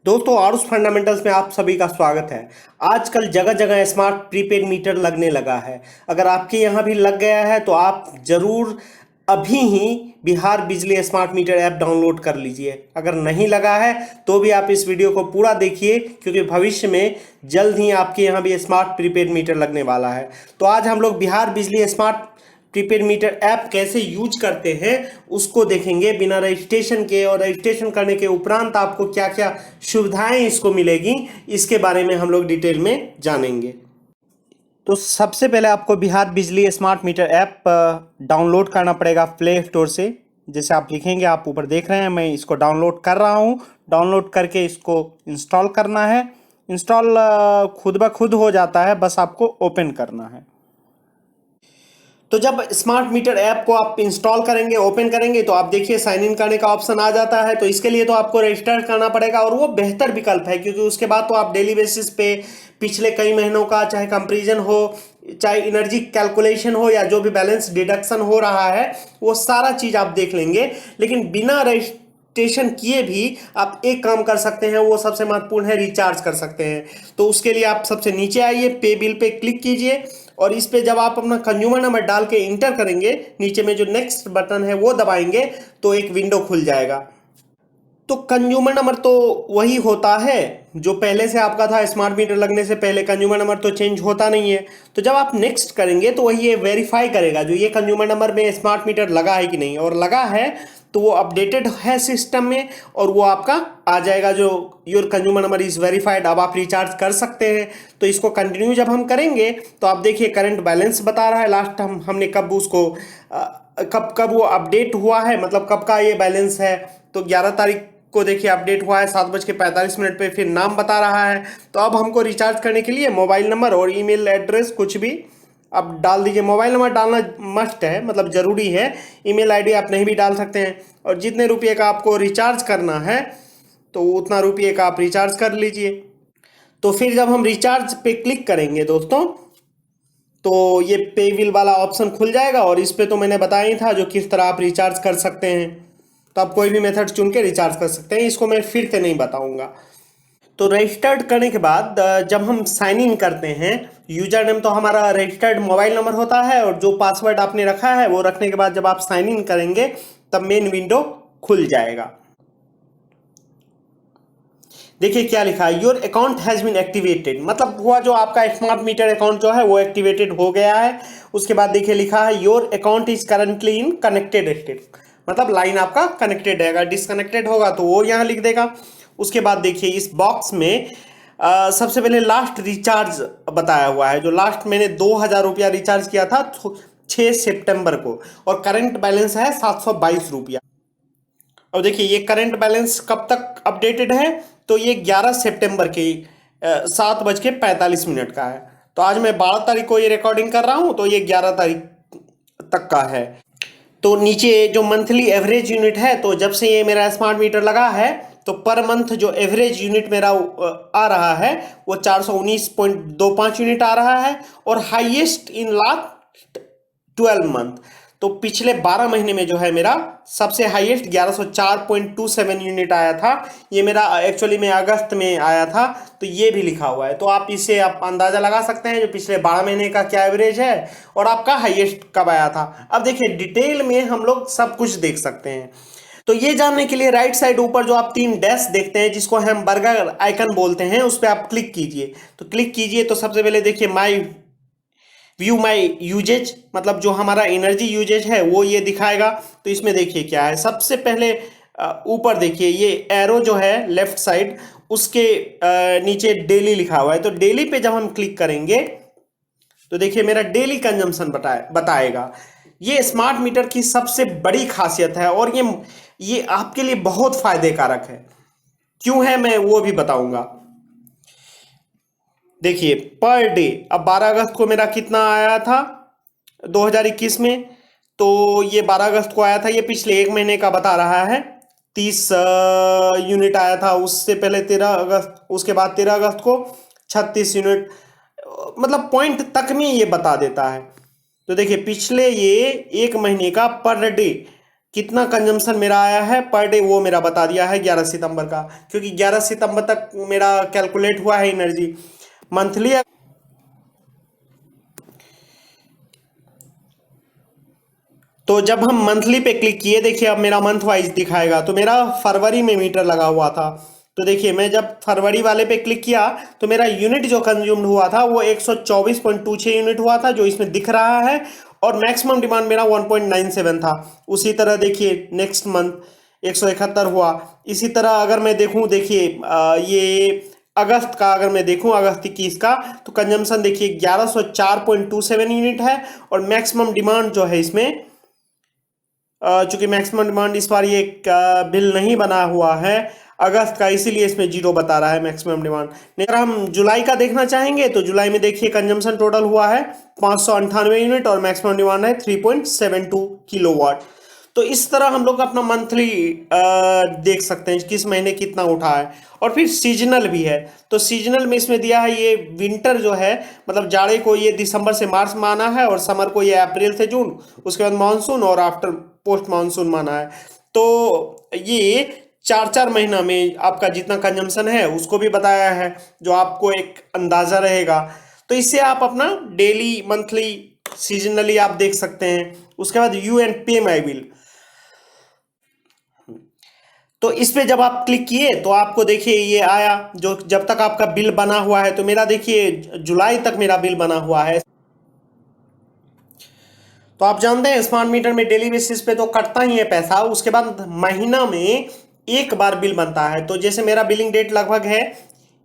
दोस्तों आरुष फंडामेंटल्स में आप सभी का स्वागत है। आजकल जगह जगह स्मार्ट प्रीपेड मीटर लगने लगा है। अगर आपके यहाँ भी लग गया है तो आप जरूर अभी ही बिहार बिजली स्मार्ट मीटर ऐप डाउनलोड कर लीजिए। अगर नहीं लगा है तो भी आप इस वीडियो को पूरा देखिए, क्योंकि भविष्य में जल्द ही आपके यहाँ भी स्मार्ट प्रीपेड मीटर लगने वाला है। तो आज हम लोग बिहार बिजली स्मार्ट प्रीपेड मीटर ऐप कैसे यूज करते हैं उसको देखेंगे बिना रजिस्ट्रेशन के, और रजिस्ट्रेशन करने के उपरांत आपको क्या क्या सुविधाएं इसको मिलेगी इसके बारे में हम लोग डिटेल में जानेंगे। तो सबसे पहले आपको बिहार बिजली स्मार्ट मीटर ऐप डाउनलोड करना पड़ेगा प्ले स्टोर से। जैसे आप लिखेंगे, आप ऊपर देख रहे हैं, मैं इसको डाउनलोड कर रहा हूँ। डाउनलोड करके इसको इंस्टॉल करना है। इंस्टॉल खुद ब खुद हो जाता है, बस आपको ओपन करना है। तो जब स्मार्ट मीटर ऐप को आप इंस्टॉल करेंगे, ओपन करेंगे, तो आप देखिए साइन इन करने का ऑप्शन आ जाता है। तो इसके लिए तो आपको रजिस्टर करना पड़ेगा, और वो बेहतर विकल्प है, क्योंकि उसके बाद तो आप डेली बेसिस पे पिछले कई महीनों का चाहे कंपेरिजन हो, चाहे एनर्जी कैलकुलेशन हो, या जो भी बैलेंस डिडक्शन हो रहा है वो सारा चीज़ आप देख लेंगे। लेकिन बिना रजिस्ट्रेशन किए भी आप एक काम कर सकते हैं, वो सबसे महत्वपूर्ण है, रिचार्ज कर सकते हैं। तो उसके लिए आप सबसे नीचे आइए, पे बिल पे क्लिक कीजिए, और इस पे जब आप अपना कंज्यूमर नंबर डाल के इंटर करेंगे, नीचे में जो नेक्स्ट बटन है वो दबाएंगे तो एक विंडो खुल जाएगा। तो कंज्यूमर नंबर तो वही होता है जो पहले से आपका था। स्मार्ट मीटर लगने से पहले कंज्यूमर नंबर तो चेंज होता नहीं है। तो जब आप नेक्स्ट करेंगे तो वही ये वेरीफाई करेगा जो ये कंज्यूमर नंबर में स्मार्ट मीटर लगा है कि नहीं, और लगा है तो वो अपडेटेड है सिस्टम में, और वो आपका आ जाएगा जो your consumer number is verified. अब आप रिचार्ज कर सकते हैं। तो इसको कंटिन्यू जब हम करेंगे तो आप देखिए करंट बैलेंस बता रहा है, लास्ट हमने कब उसको कब कब वो अपडेट हुआ है, मतलब कब का ये बैलेंस है। तो 11 तारीख को देखिए अपडेट हुआ है 7:45 पे। फिर नाम बता रहा है। तो अब हमको रिचार्ज करने के लिए मोबाइल नंबर और ईमेल एड्रेस कुछ भी अब डाल दीजिए। मोबाइल नंबर डालना मस्ट है, मतलब ज़रूरी है। ईमेल आईडी आप नहीं भी डाल सकते हैं। और जितने रुपये का आपको रिचार्ज करना है तो उतना रुपये का आप रिचार्ज कर लीजिए। तो फिर जब हम रिचार्ज पे क्लिक करेंगे दोस्तों, तो ये पे बिल वाला ऑप्शन खुल जाएगा, और इस पे तो मैंने बताया ही था जो किस तरह आप रिचार्ज कर सकते हैं। तो आप कोई भी मेथड चुन के रिचार्ज कर सकते हैं, इसको मैं फिर से नहीं बताऊंगा। तो रजिस्टर्ड करने के बाद जब हम साइन इन करते हैं, यूजर नेम तो हमारा रजिस्टर्ड मोबाइल नंबर होता है, और जो पासवर्ड आपने रखा है वो रखने के बाद जब आप साइन इन करेंगे तब मेन विंडो खुल जाएगा। देखिए क्या लिखा है, your account has been activated, मतलब हुआ जो आपका स्मार्ट मीटर अकाउंट जो है वो एक्टिवेटेड हो गया है। उसके बाद देखिए लिखा है your account is currently in connected state, मतलब लाइन आपका कनेक्टेड है। अगर डिसकनेक्टेड होगा तो वो यहाँ लिख देगा। उसके बाद देखिए इस बॉक्स में सबसे पहले लास्ट रिचार्ज बताया हुआ है। जो लास्ट मैंने 2,000 रुपया रिचार्ज किया था 6 सितंबर को, और करंट बैलेंस है 722 रुपया। अब देखिए ये करंट बैलेंस कब तक अपडेटेड है, तो ये 11 सितंबर के 7:45 का है। तो आज मैं 12 तारीख को ये रिकॉर्डिंग कर रहा हूँ, तो ये 11 तारीख तक का है। तो नीचे जो मंथली एवरेज यूनिट है, तो जब से ये मेरा स्मार्ट मीटर लगा है तो पर मंथ जो एवरेज यूनिट मेरा आ रहा है वो 419.25 यूनिट आ रहा है, और हाईएस्ट इन लास्ट 12 मंथ। तो पिछले 12 महीने में जो है मेरा सबसे हाईएस्ट 1104.27 यूनिट आया था। ये मेरा एक्चुअली में अगस्त में आया था, तो ये भी लिखा हुआ है। तो आप इससे आप अंदाजा लगा सकते हैं जो पिछले 12 महीने का क्या एवरेज है और आपका हाईएस्ट कब आया था। अब देखिए डिटेल में हम लोग सब कुछ देख सकते हैं। तो ये जानने के लिए राइट साइड ऊपर जो आप 3 डैश देखते हैं जिसको हम बर्गर आइकन बोलते हैं, उस पर आप क्लिक कीजिए। तो क्लिक कीजिए तो सबसे पहले देखिए व्यू माई यूजेज, मतलब जो हमारा एनर्जी यूजेज है वो ये दिखाएगा। तो इसमें देखिए क्या है, सबसे पहले ऊपर देखिए ये एरो जो है लेफ्ट साइड, उसके नीचे डेली लिखा हुआ है। तो डेली पे जब हम क्लिक करेंगे तो देखिए मेरा डेली कंजम्पशन बताएगा। ये स्मार्ट मीटर की सबसे बड़ी खासियत है, और ये आपके लिए बहुत फायदे कारक है। क्यों है मैं वो भी बताऊंगा। देखिए पर डे, अब 12 अगस्त को मेरा कितना आया था 2021 में, तो ये 12 अगस्त को आया था। ये पिछले एक महीने का बता रहा है 30 यूनिट आया था। उससे पहले 13 अगस्त, उसके बाद 13 अगस्त को 36 यूनिट, मतलब पॉइंट तक में ये बता देता है। तो देखिए पिछले ये एक महीने का पर डे कितना कंजम्पशन मेरा आया है पर डे, वो मेरा बता दिया है 11 सितंबर का, क्योंकि 11 सितंबर तक मेरा कैलकुलेट हुआ है एनर्जी। मंथली तो जब हम मंथली पे क्लिक किए, देखिए अब मेरा मंथ वाइज दिखाएगा। तो मेरा फरवरी में मीटर लगा हुआ था, तो देखिए मैं जब फरवरी वाले पे क्लिक किया तो मेरा यूनिट जो कंज्यूम्ड हुआ था वो 124.26 यूनिट हुआ था, जो इसमें दिख रहा है। और मैक्सिमम डिमांड मेरा 1.97 था। उसी तरह देखिए नेक्स्ट मंथ 171 हुआ। इसी तरह अगर मैं देखूं, देखिए ये अगस्त का अगर मैं देखूं, अगस्त 21 का, तो कंजम्पशन देखिए 1104.27 यूनिट है। और मैक्सिमम डिमांड जो है इसमें, चूंकि मैक्सिमम डिमांड इस बार ये बिल नहीं बना हुआ है अगस्त का, इसीलिए इसमें जीरो बता रहा है मैक्सिमम डिमांड। अगर हम जुलाई का देखना चाहेंगे तो जुलाई में देखिए कंजम्पशन टोटल हुआ है 598 यूनिट और मैक्सिमम डिमांड है 3.72 किलोवाट। तो इस तरह हम लोग अपना मंथली देख सकते हैं किस महीने कितना उठा है। और फिर सीजनल भी है, तो सीजनल में इसमें दिया है ये विंटर जो है, मतलब जाड़े को ये दिसंबर से मार्च माना है, और समर को ये अप्रैल से जून, उसके बाद मानसून और आफ्टर पोस्ट मानसून माना है। तो ये 4-4 महीना में आपका जितना कंजम्पशन है उसको भी बताया है, जो आपको एक अंदाजा रहेगा। तो इससे आप अपना डेली, मंथली, सीजनली आप देख सकते हैं। उसके बाद यू एंड पे माई बिल, तो इस पे जब आप क्लिक किए तो आपको देखिए ये आया, जो जब तक आपका बिल बना हुआ है। तो मेरा देखिए जुलाई तक मेरा बिल बना हुआ है। तो आप जानते हैं स्मार्ट मीटर में डेली बेसिस पे तो कटता ही है पैसा, उसके बाद महीना में एक बार बिल बनता है। तो जैसे मेरा बिलिंग डेट लगभग है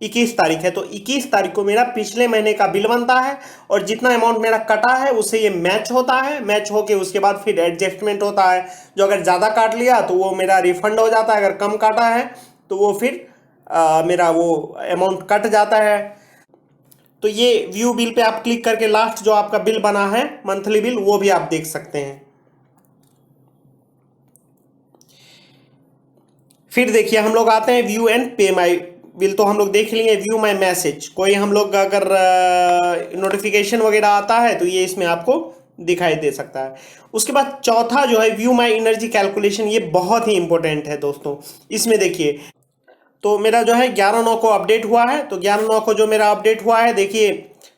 21 तारीख है, तो 21 तारीख को मेरा पिछले महीने का बिल बनता है, और जितना अमाउंट मेरा कटा है उससे ये मैच होता है। मैच होके उसके बाद फिर एडजस्टमेंट होता है, जो अगर ज़्यादा काट लिया तो वो मेरा रिफंड हो जाता है, अगर कम काटा है तो वो फिर मेरा वो अमाउंट कट जाता है। तो ये व्यू बिल पे आप क्लिक करके लास्ट जो आपका बिल बना है मंथली बिल, वो भी आप देख सकते हैं। फिर देखिए हम लोग आते हैं व्यू एंड पे माई बिल, तो हम लोग देख लिए। व्यू माई मैसेज, कोई हम लोग अगर नोटिफिकेशन वगैरह आता है तो ये इसमें आपको दिखाई दे सकता है। उसके बाद चौथा जो है व्यू माई एनर्जी कैलकुलेशन, ये बहुत ही इंपॉर्टेंट है दोस्तों। इसमें देखिए, तो मेरा जो है 11/9 को अपडेट हुआ है, तो 11/9 को जो मेरा अपडेट हुआ है देखिए,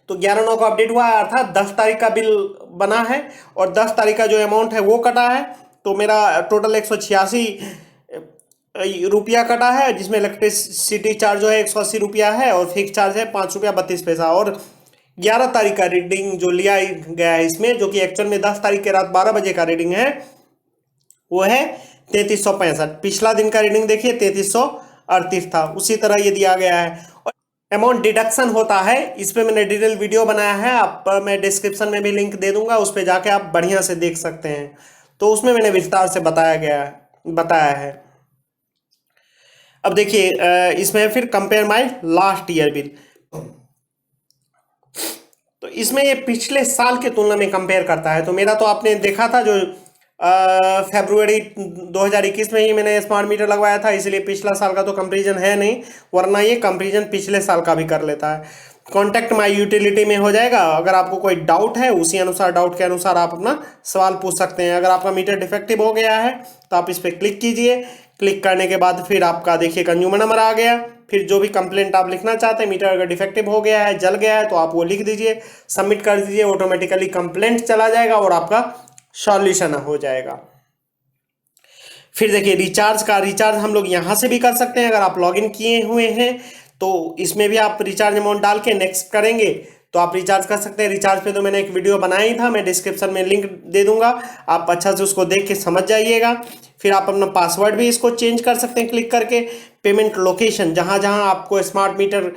तो 11/9 को अपडेट हुआ है, अर्थात 10 तारीख का बिल बना है, और 10 तारीख का जो अमाउंट है वो कटा है। तो मेरा टोटल 186 रुपया कटा है, जिसमें इलेक्ट्रिसिटी चार्ज जो है 180 रुपया है, और फिक्स चार्ज है 5 रुपया 32 पैसा। और 11 तारीख का रीडिंग जो लिया गया है इसमें, जो कि एक्चुअल में 10 तारीख के रात 12 बजे का रीडिंग है, वो है 3365। पिछला दिन का रीडिंग देखिए 3338 था, उसी तरह ये दिया गया है। और अमाउंट डिडक्शन होता है, इस पे मैंने डिटेल वीडियो बनाया है, आप मैं डिस्क्रिप्शन में भी लिंक दे दूंगा, उस पर जाके आप बढ़िया से देख सकते हैं। तो उसमें मैंने विस्तार से बताया है। अब देखिए इसमें फिर compare my last year bill, तो इसमें ये पिछले साल के तुलना में कंपेयर करता है। तो मेरा तो आपने देखा था, जो फरवरी 2021 में ही मैंने स्मार्ट मीटर लगवाया था, इसलिए पिछला साल का तो कंपैरिजन है नहीं, वरना ये कंपैरिजन पिछले साल का भी कर लेता है। कॉन्टैक्ट माई यूटिलिटी में हो जाएगा, अगर आपको कोई डाउट है उसी अनुसार, डाउट के अनुसार आप अपना सवाल पूछ सकते हैं। अगर आपका मीटर डिफेक्टिव हो गया है तो आप इस पर क्लिक कीजिए। क्लिक करने के बाद फिर आपका देखिए कंज्यूमर नंबर आ गया, फिर जो भी कंप्लेंट आप लिखना चाहते हैं, मीटर अगर डिफेक्टिव हो गया है, जल गया है, तो आप वो लिख दीजिए, सबमिट कर दीजिए, ऑटोमेटिकली कंप्लेंट चला जाएगा और आपका सॉल्यूशन हो जाएगा। फिर देखिए रिचार्ज हम लोग यहाँ से भी कर सकते हैं, अगर आप लॉगिन किए हुए हैं तो इसमें भी आप रिचार्ज अमाउंट डाल के नेक्स्ट करेंगे तो आप रिचार्ज कर सकते हैं। रिचार्ज पे तो मैंने एक वीडियो बनाया ही था, मैं डिस्क्रिप्शन में लिंक दे दूंगा, आप अच्छा से उसको देख के समझ जाइएगा। फिर आप अपना पासवर्ड भी इसको चेंज कर सकते हैं क्लिक करके। पेमेंट लोकेशन, जहाँ जहाँ आपको स्मार्ट मीटर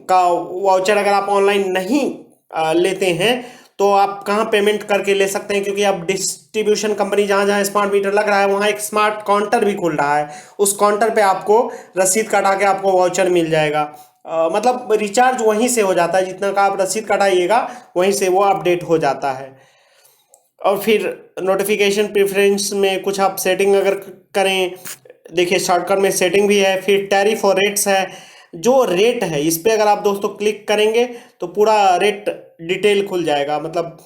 का वाउचर अगर आप ऑनलाइन नहीं लेते हैं तो आप कहाँ पेमेंट करके ले सकते हैं, क्योंकि अब डिस्ट्रीब्यूशन कंपनी जहाँ जहाँ स्मार्ट मीटर लग रहा है वहाँ एक स्मार्ट काउंटर भी खुल रहा है, उस काउंटर पे आपको रसीद कटा के आपको वाउचर मिल जाएगा। मतलब रिचार्ज वहीं से हो जाता है, जितना का आप रसीद कटाइएगा वहीं से वो अपडेट हो जाता है। और फिर नोटिफिकेशन प्रेफरेंस में कुछ आप सेटिंग अगर करें, देखिए शॉर्टकट में सेटिंग भी है। फिर टैरिफ और रेट्स है, जो रेट है इस पर अगर आप दोस्तों क्लिक करेंगे तो पूरा रेट डिटेल खुल जाएगा, मतलब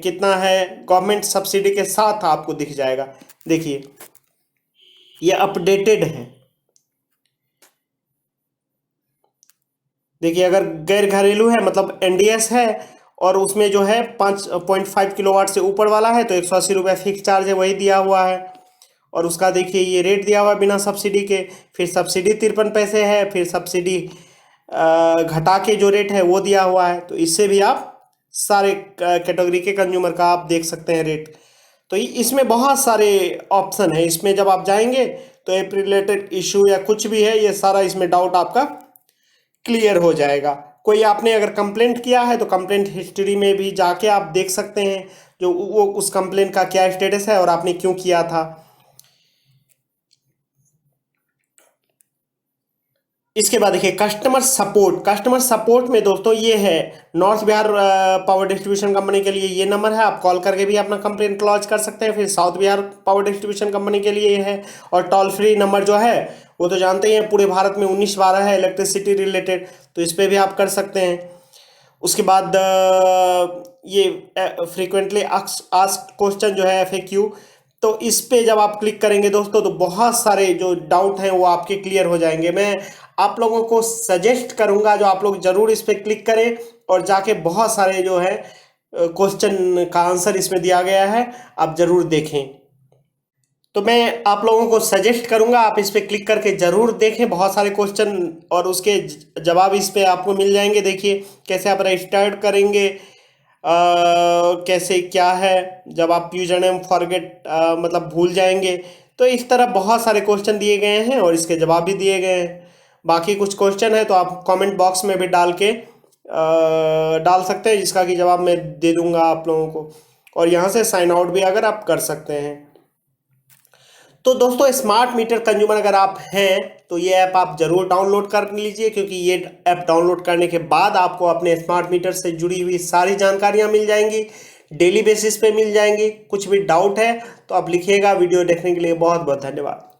कितना है, गवर्नमेंट सब्सिडी के साथ आपको दिख जाएगा। देखिए ये अपडेटेड है। देखिए अगर गैर घरेलू है मतलब एनडीएस है और उसमें जो है 5.5 किलोवाट से ऊपर वाला है तो 180 रुपये फिक्स चार्ज है, वही दिया हुआ है। और उसका देखिए ये रेट दिया हुआ है बिना सब्सिडी के। फिर सब्सिडी 53 पैसे है, फिर सब्सिडी घटा के जो रेट है वो दिया हुआ है। तो इससे भी आप सारे कैटेगरी के कंज्यूमर का आप देख सकते हैं रेट। तो इसमें बहुत सारे ऑप्शन है। इसमें जब आप जाएंगे तो ऐप रिलेटेड इशू या कुछ भी है ये सारा इसमें डाउट आपका क्लियर हो जाएगा। कोई आपने अगर कंप्लेंट किया है तो कंप्लेंट हिस्ट्री में भी जाके आप देख सकते हैं जो वो उस कंप्लेंट का क्या स्टेटस है और आपने क्यों किया था। इसके बाद देखिए कस्टमर सपोर्ट। कस्टमर सपोर्ट में दोस्तों ये है north Bihar power distribution company के लिए ये नंबर है, आप कॉल करके भी अपना कंप्लेंट लॉन्च कर सकते हैं। फिर south Bihar power distribution company के लिए ये है। और टोल फ्री नंबर जो है वो तो जानते ही हैं पूरे भारत में 1912 है इलेक्ट्रिसिटी रिलेटेड, तो इस पर भी आप कर सकते हैं। उसके बाद ये फ्रीक्वेंटली आस्क्ड क्वेश्चन जो है FAQ, तो इस पे जब आप क्लिक करेंगे दोस्तों तो बहुत सारे जो डाउट हैं वो आपके क्लियर हो जाएंगे। मैं आप लोगों को सजेस्ट करूंगा जो आप लोग जरूर इस पे क्लिक करें और जाके बहुत सारे जो है क्वेश्चन का आंसर इसमें दिया गया है, आप जरूर देखें। तो मैं आप लोगों को सजेस्ट करूंगा आप इस पे क्लिक करके जरूर देखें, बहुत सारे क्वेश्चन और उसके जवाब इस पे आपको मिल जाएंगे। देखिए कैसे आप रजिस्टर्ड करेंगे, कैसे क्या है जब आप यूजर नेम फॉरगेट मतलब भूल जाएंगे। तो इस तरह बहुत सारे क्वेश्चन दिए गए हैं और इसके जवाब भी दिए गए हैं। बाकी कुछ क्वेश्चन है तो आप कमेंट बॉक्स में भी डाल सकते हैं जिसका कि जवाब मैं दे दूंगा आप लोगों को। और यहाँ से साइन आउट भी अगर आप कर सकते हैं। तो दोस्तों स्मार्ट मीटर कंज्यूमर अगर आप हैं तो ये ऐप आप जरूर डाउनलोड कर लीजिए, क्योंकि ये ऐप डाउनलोड करने के बाद आपको अपने स्मार्ट मीटर से जुड़ी हुई सारी जानकारियां मिल जाएंगी, डेली बेसिस पे मिल जाएंगी। कुछ भी डाउट है तो आप लिखिएगा। वीडियो देखने के लिए बहुत बहुत धन्यवाद।